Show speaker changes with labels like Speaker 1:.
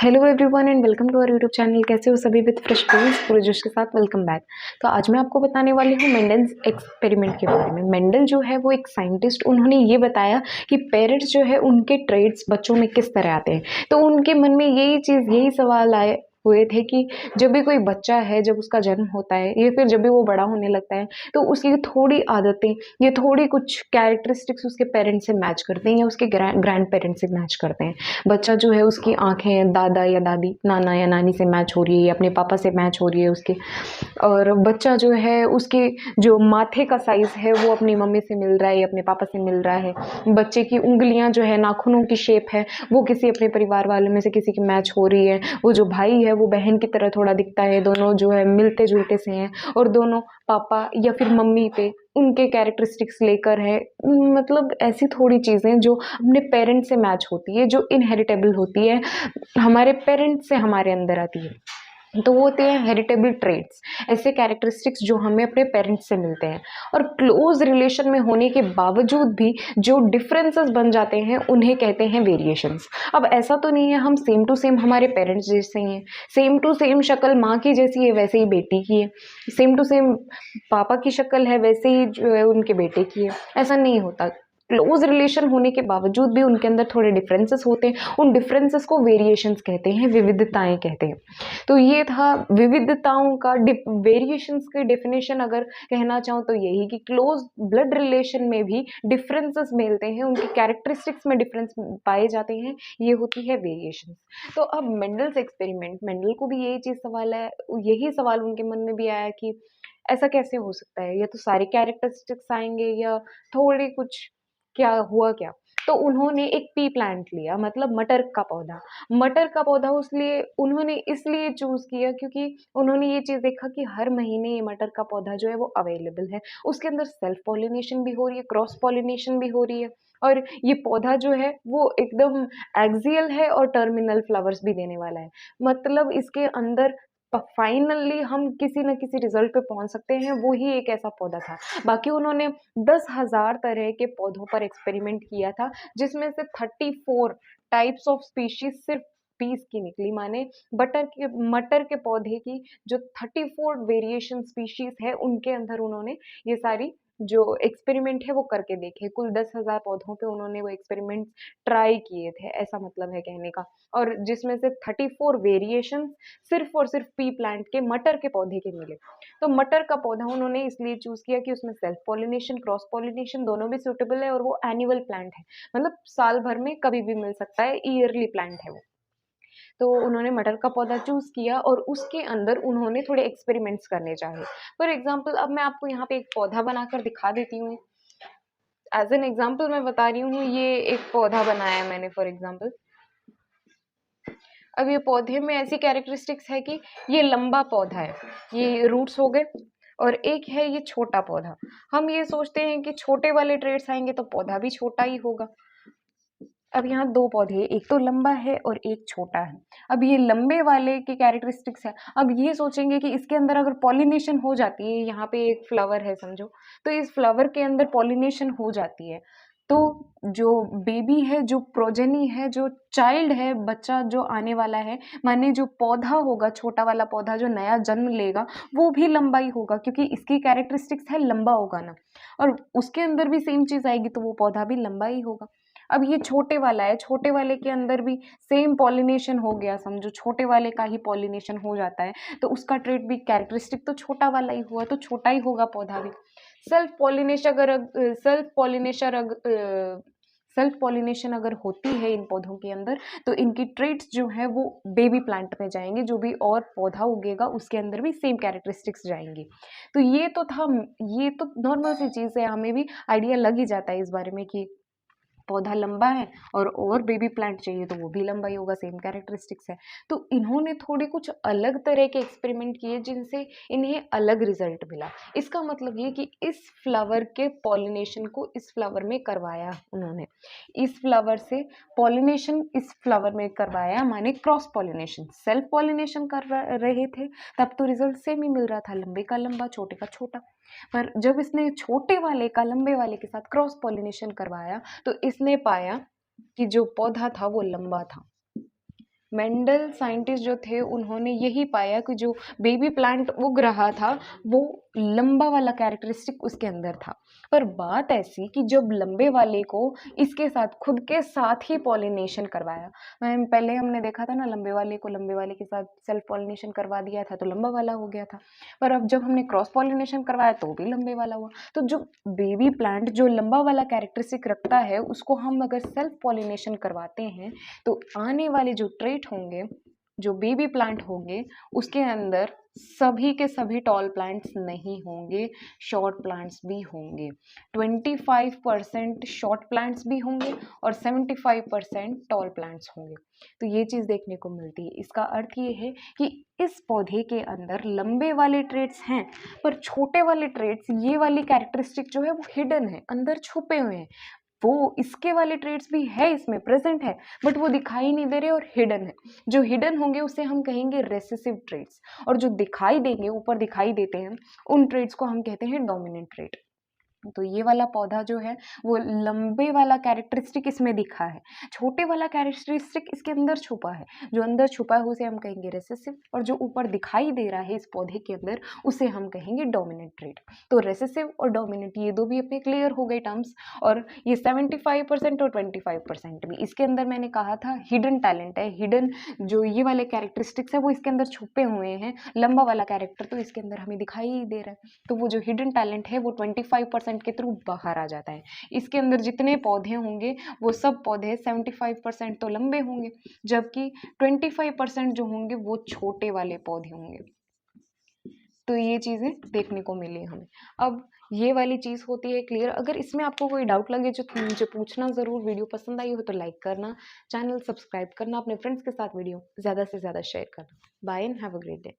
Speaker 1: Hello everyone and welcome to our YouTube channel. कैसे हो सभी? विद फ्रेश फीलिंग्स पूरे जोश के साथ वेलकम बैक। तो आज मैं आपको बताने वाली हूँ मेंडल्स एक्सपेरिमेंट के बारे में। मेंडल जो है वो एक साइंटिस्ट, उन्होंने ये बताया कि पेरेंट्स जो है उनके ट्रेड्स बच्चों में किस तरह आते हैं। तो उनके मन में यही सवाल आए हुए थे कि जब भी कोई बच्चा है, जब उसका जन्म होता है या फिर जब भी वो बड़ा होने लगता है, तो उसकी थोड़ी आदतें या थोड़ी कुछ कैरेक्टरिस्टिक्स उसके पेरेंट्स से मैच करते हैं या उसके ग्रैंड पेरेंट्स से मैच करते हैं। बच्चा जो है उसकी आँखें दादा या दादी, नाना या नानी से मैच हो रही है या अपने पापा से मैच हो रही है उसकी। और बच्चा जो है उसके जो माथे का साइज़ है वो अपनी मम्मी से मिल रहा है या अपने पापा से मिल रहा है। बच्चे की उँगलियाँ जो है, नाखूनों की शेप है, वो किसी अपने परिवार वालों में से किसी की मैच हो रही है। वो जो भाई है वो बहन की तरह थोड़ा दिखता है, दोनों जो है मिलते-जुलते से हैं और दोनों पापा या फिर मम्मी पे उनके कैरेक्टरिस्टिक्स लेकर है। मतलब ऐसी थोड़ी चीज़ें जो अपने पेरेंट्स से मैच होती है, जो इनहेरिटेबल होती है, हमारे पेरेंट्स से हमारे अंदर आती है। तो वो होते हैं हेरिटेबल ट्रेट्स, ऐसे कैरेक्टरिस्टिक्स जो हमें अपने पेरेंट्स से मिलते हैं। और क्लोज रिलेशन में होने के बावजूद भी जो डिफरेंसेस बन जाते हैं उन्हें कहते हैं वेरिएशंस। अब ऐसा तो नहीं है हम सेम टू सेम हमारे पेरेंट्स जैसे ही हैं, सेम टू सेम शक्ल माँ की जैसी है वैसे ही बेटी की है, सेम टू सेम पापा की शक्ल है वैसे ही जो है उनके बेटे की है। ऐसा नहीं होता। क्लोज रिलेशन होने के बावजूद भी उनके अंदर थोड़े डिफरेंसेस होते हैं। उन डिफरेंसेस को वेरिएशंस कहते हैं, विविधताएं कहते हैं। तो ये था विविधताओं का वेरिएशंस की डेफिनेशन। अगर कहना चाहूँ तो यही कि क्लोज ब्लड रिलेशन में भी डिफरेंसेस मिलते हैं, उनकी कैरेक्टरिस्टिक्स में डिफरेंस पाए जाते हैं, ये होती है वेरिएशंस। तो अब मेंडल्स एक्सपेरिमेंट, मेंडल को भी यही चीज सवाल है, यही सवाल उनके मन में भी आया कि ऐसा कैसे हो सकता है, या तो सारे कैरेक्टरिस्टिक्स आएंगे या थोड़ी कुछ, क्या हुआ क्या। तो उन्होंने एक पी प्लांट लिया, मतलब मटर का पौधा। मटर का पौधा उसलिए उन्होंने इसलिए चूज किया क्योंकि उन्होंने ये चीज देखा कि हर महीने ये मटर का पौधा जो है वो अवेलेबल है, उसके अंदर सेल्फ पॉलिनेशन भी हो रही है, क्रॉस पॉलिनेशन भी हो रही है। और ये पौधा जो है वो एकदम एक्सियल है और टर्मिनल फ्लावर्स भी देने वाला है। मतलब इसके अंदर फाइनली हम किसी न किसी रिजल्ट पे पहुंच सकते हैं, वो ही एक ऐसा पौधा था। बाकी उन्होंने 10,000 तरह के पौधों पर एक्सपेरिमेंट किया था, जिसमें से 34 टाइप्स ऑफ स्पीशीज सिर्फ पीस की निकली, माने मटर के पौधे की जो 34 वेरिएशन स्पीशीज है उनके अंदर उन्होंने ये सारी जो एक्सपेरिमेंट है वो करके देखे। कुल 10,000 पौधों पे उन्होंने वो एक्सपेरिमेंट ट्राई किए थे, ऐसा मतलब है कहने का। और जिसमें से 34 वेरिएशन सिर्फ और सिर्फ पी प्लांट के, मटर के पौधे के मिले। तो मटर का पौधा उन्होंने इसलिए चूज किया कि उसमें सेल्फ पॉलिनेशन, क्रॉस पॉलिनेशन दोनों भी सुटेबल है और वो एनुअल प्लांट है, मतलब साल भर में कभी भी मिल सकता है, ईयरली प्लांट है वो। तो उन्होंने मटर का पौधा चूज किया और उसके अंदर उन्होंने थोड़े एक्सपेरिमेंट्स करने चाहे। फॉर एग्जाम्पल अब मैं आपको यहाँ पे एक पौधा बनाकर दिखा देती हूँ। एज एन एग्जाम्पल मैं बता रही हूँ, ये एक पौधा बनाया है मैंने फॉर एग्जाम्पल। अब ये पौधे में ऐसी कैरेक्टरिस्टिक्स है कि ये लंबा पौधा है, ये रूट्स हो गए, और एक है ये छोटा पौधा। हम ये सोचते हैं कि छोटे वाले ट्रेड्स आएंगे तो पौधा भी छोटा ही होगा। अब यहाँ दो पौधे, एक तो लंबा है और एक छोटा है। अब ये लंबे वाले की कैरेक्टरिस्टिक्स है। अब ये सोचेंगे कि इसके अंदर अगर पॉलिनेशन हो जाती है, यहाँ पे एक फ्लावर है समझो, तो इस फ्लावर के अंदर पॉलिनेशन हो जाती है, तो जो बेबी है, जो प्रोजेनी है, जो चाइल्ड है, बच्चा जो आने वाला है, माने जो पौधा होगा, छोटा वाला पौधा जो नया जन्म लेगा, वो भी लंबा ही होगा क्योंकि इसकी कैरेक्टरिस्टिक्स है लंबा होगा ना। और उसके अंदर भी सेम चीज आएगी तो वो पौधा भी लंबा ही होगा। अब ये छोटे वाला है, छोटे वाले के अंदर भी सेम पॉलिनेशन हो गया, समझो छोटे वाले का ही पॉलिनेशन हो जाता है, तो उसका ट्रेट भी, कैरेक्टरिस्टिक तो छोटा वाला ही हुआ, तो छोटा ही होगा पौधा भी। सेल्फ पॉलिनेशन अगर सेल्फ पॉलिनेशन अगर सेल्फ पॉलिनेशन अगर होती है इन पौधों के अंदर, तो इनकी ट्रेट्स जो है वो बेबी प्लांट में जाएंगे, जो भी और पौधा उगेगा उसके अंदर भी सेम कैरेक्टरिस्टिक्स जाएंगी। तो ये तो था, ये तो नॉर्मल सी चीज़ है, हमें भी आइडिया लग ही जाता है इस बारे में कि पौधा लंबा है और बेबी प्लांट चाहिए तो वो भी लंबा ही होगा, सेम कैरेक्टरिस्टिक्स है। तो इन्होंने थोड़े कुछ अलग तरह के एक्सपेरिमेंट किए जिनसे इन्हें अलग रिजल्ट मिला। इसका मतलब ये कि इस फ्लावर के पॉलिनेशन को इस फ्लावर में करवाया उन्होंने, इस फ्लावर से पॉलिनेशन इस फ्लावर में करवाया, माने क्रॉस पॉलिनेशन। सेल्फ पॉलिनेशन कर रहे थे तब तो रिजल्ट सेम ही मिल रहा था, लंबे का लंबा, छोटे का छोटा। पर जब इसने छोटे वाले का लंबे वाले के साथ क्रॉस पॉलिनेशन करवाया तो इसने पाया कि जो पौधा था वो लंबा था। मेंडल साइंटिस्ट जो थे उन्होंने यही पाया कि जो बेबी प्लांट उग रहा था वो लंबा वाला कैरेक्टरिस्टिक उसके अंदर था। पर बात ऐसी कि जब लंबे वाले को इसके साथ खुद के साथ ही पॉलिनेशन करवाया, पहले हमने देखा था ना, लंबे वाले को लंबे वाले के साथ सेल्फ पॉलिनेशन करवा दिया था तो लंबा वाला हो गया था। पर अब जब हमने क्रॉस पॉलिनेशन करवाया तो भी लंबे वाला हुआ। तो जो बेबी प्लांट जो लंबा वाला कैरेक्टरिस्टिक रखता है उसको हम अगर सेल्फ पॉलिनेशन करवाते हैं तो आने वाले जो ट्रेट होंगे, जो बेबी प्लांट होंगे, उसके अंदर सभी के सभी टॉल प्लांट्स नहीं होंगे, शॉर्ट प्लांट्स भी होंगे। 25% शॉर्ट प्लांट्स भी होंगे और 75% टॉल प्लांट्स होंगे। तो ये चीज़ देखने को मिलती है। इसका अर्थ ये है कि इस पौधे के अंदर लंबे वाले ट्रेट्स हैं, पर छोटे वाले ट्रेट्स, ये वाली कैरेक्टरिस्टिक जो है वो हिडन है, अंदर छुपे हुए हैं। वो इसके वाले ट्रेट्स भी है, इसमें प्रेजेंट है, बट वो दिखाई नहीं दे रहे और हिडन है। जो हिडन होंगे उसे हम कहेंगे रेसेसिव ट्रेट्स, और जो दिखाई देंगे, ऊपर दिखाई देते हैं, उन ट्रेट्स को हम कहते हैं डोमिनेंट ट्रेट। तो ये वाला पौधा जो है वो लंबे वाला कैरेक्टरिस्टिक इसमें दिखा है, छोटे वाला कैरेक्टरिस्टिक इसके अंदर छुपा है। जो अंदर छुपा है उसे हम कहेंगे रेसेसिव, और जो ऊपर दिखाई दे रहा है इस पौधे के अंदर उसे हम कहेंगे डोमिनेंट ट्रेट। तो रेसेसिव और डोमिनेंट ये दो भी अपने क्लियर हो गए टर्म्स। और ये 75% और 25% भी इसके अंदर मैंने कहा था हिडन टैलेंट है। हिडन जो ये वाले कैरेक्टरिस्टिक्स है वो इसके अंदर छुपे हुए हैं। लंबा वाला कैरेक्टर तो इसके अंदर हमें दिखाई ही दे रहा है। तो वो जो हिडन टैलेंट है वो 25% के थ्रू बाहर आ जाता है। इसके अंदर जितने पौधे होंगे वो सब पौधे 75% तो लंबे होंगे, जबकि 25% जो होंगे वो छोटे वाले पौधे होंगे। तो ये चीज़ें देखने को मिली हमें। अब ये वाली चीज़ होती है क्लियर। अगर इसमें आपको कोई डाउट लगे जो मुझे पूछना ज़रूर। वीडियो पसंद आई हो तो लाइक करना, चैनल सब्सक्राइब करना, अपने फ्रेंड्स के साथ वीडियो ज़्यादा से ज़्यादा शेयर करना। Bye and have a great day.